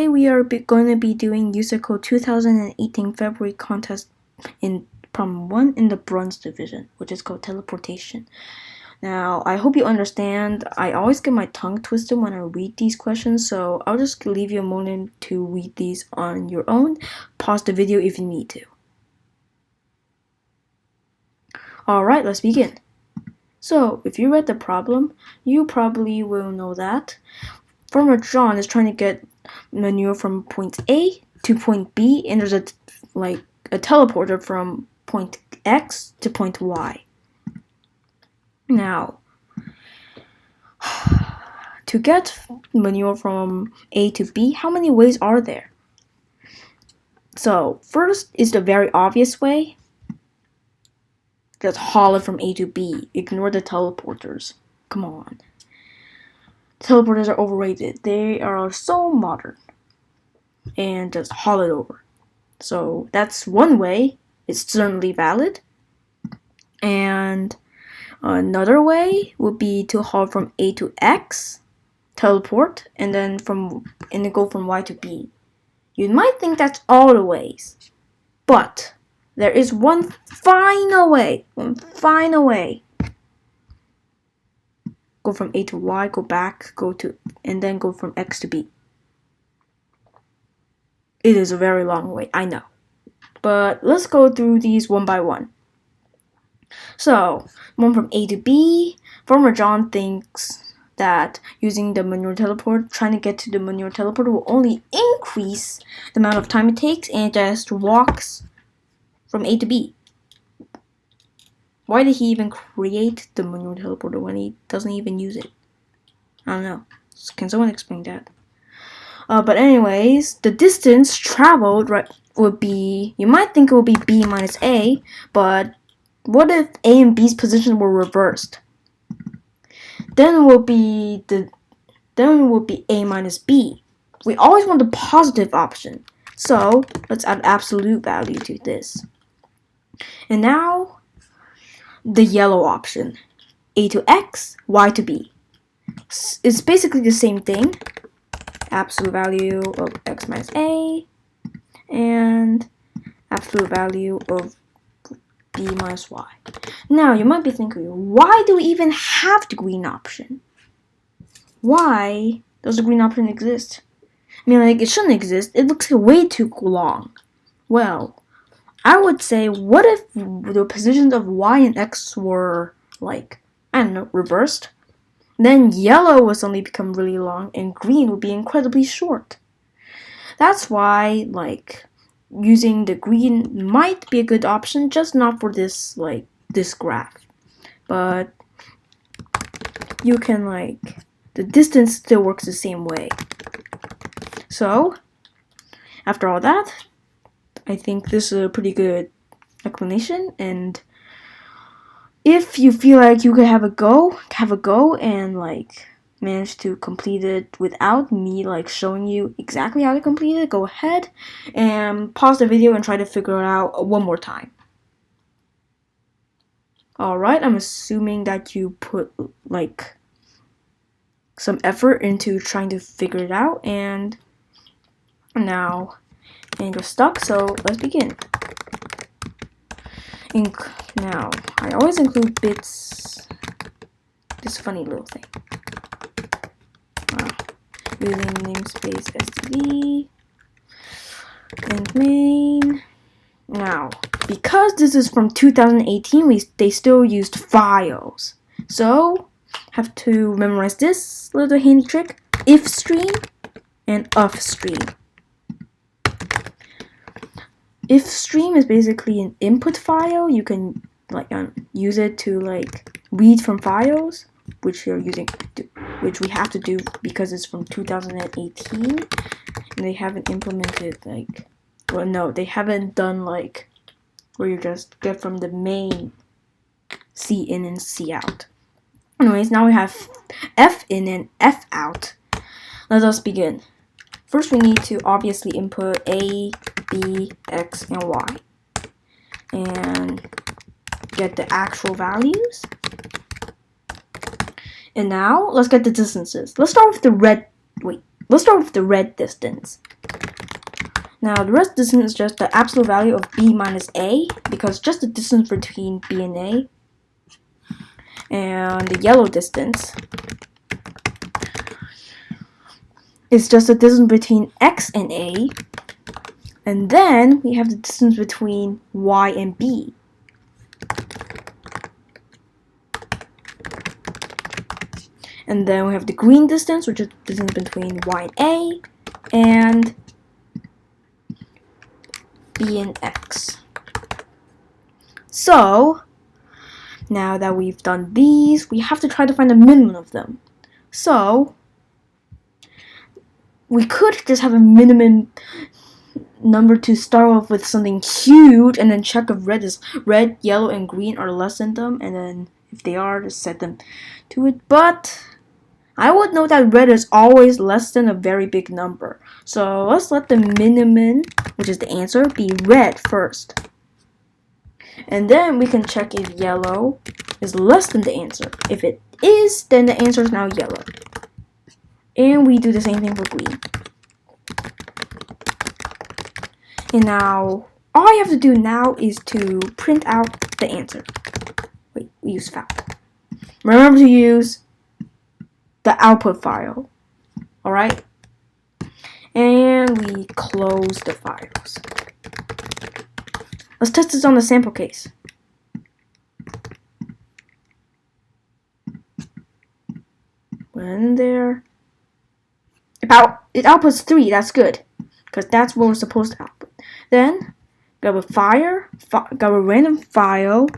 Today we are going to be doing USACO 2018 February contest in problem 1 in the bronze division, which is called teleportation. Now, I hope you understand, I always get my tongue twisted when I read these questions, so I'll just leave you a moment to read these on your own. Pause the video if you need to. Alright, let's begin. So, if you read the problem, you probably will know that Farmer John is trying to get manure from point A to point B, and there's a teleporter from point X to point Y. Now, to get manure from A to B, how many ways are there? So, first is the very obvious way. Just haul it from A to B. Ignore the teleporters. Come on. Teleporters are overrated. They are so modern. And just haul it over. So that's one way. It's certainly valid. And another way would be to haul from A to X, teleport, and then go from Y to B. You might think that's all the ways, but there is one final way. Go from A to Y, go back, and then go from X to B. It is a very long way, I know. But let's go through these one by one. So, one from A to B, Farmer John thinks that using the manure teleport, trying to get to the manure teleporter will only increase the amount of time it takes, and just walks from A to B. Why did he even create the manure teleporter when he doesn't even use it? I don't know. Can someone explain that? But anyways, the distance traveled would be, you might think it would be B minus A, but what if A and B's positions were reversed? Then it would be A minus B. We always want the positive option, so let's add absolute value to this. And now, the yellow option, A to X, Y to B. It's basically the same thing. Absolute value of X minus A and absolute value of B minus Y. Now, you might be thinking, why do we even have the green option? Why does the green option exist? I mean, it shouldn't exist. It looks way too long. Well, I would say, what if the positions of Y and X were, reversed? Then yellow would suddenly become really long, and green would be incredibly short. That's why, using the green might be a good option, just not for this graph. But you can, the distance still works the same way. So, after all that, I think this is a pretty good explanation, and if you feel like you could have a go and manage to complete it without me showing you exactly how to complete it, go ahead and pause the video and try to figure it out one more time. Alright, I'm assuming that you put some effort into trying to figure it out, and now you're stuck, so let's begin. Now, I always include bits, this funny little thing. Using namespace std and main. Now, because this is from 2018, they still used files. So, have to memorize this little handy trick: if stream and of stream. If stream is basically an input file, you can use it to read from files, which we have to do because it's from 2018, and they haven't implemented they haven't done where you just get from the main C in and C out. Anyways, now we have F in and F out. Let us begin. First, we need to obviously input A, B, X, and Y, and get the actual values. And now, let's get the distances. Let's start with the red. Wait, let's start with the red distance. Now, the red distance is just the absolute value of b minus a, because just the distance between b and a. And the yellow distance is just the distance between x and a. And then we have the distance between y and b. And then we have the green distance, which is the distance between y and a, and b and x. So, now that we've done these, we have to try to find the minimum of them. So, we could just have a minimum number to start off with something huge, and then check if red, yellow, and green are less than them, and then if they are, just set them to it. But I would note that red is always less than a very big number. So let's let the minimum, which is the answer, be red first. And then we can check if yellow is less than the answer. If it is, then the answer is now yellow. And we do the same thing for green. And now, all you have to do now is to print out the answer. Wait, we use file. Remember to use the output file. Alright? And we close the files. Let's test this on the sample case. When there. It outputs 3, that's good. Because that's what we're supposed to output. Then, grab a random file,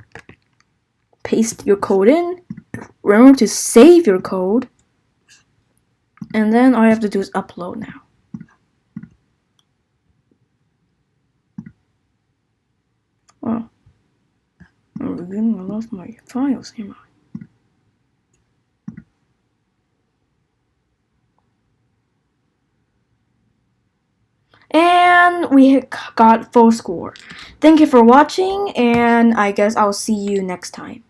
paste your code in, remember to save your code, and then all you have to do is upload now. Oh, I'm beginning to lose my files, am I? And we got full score. Thank you for watching, and I guess I'll see you next time.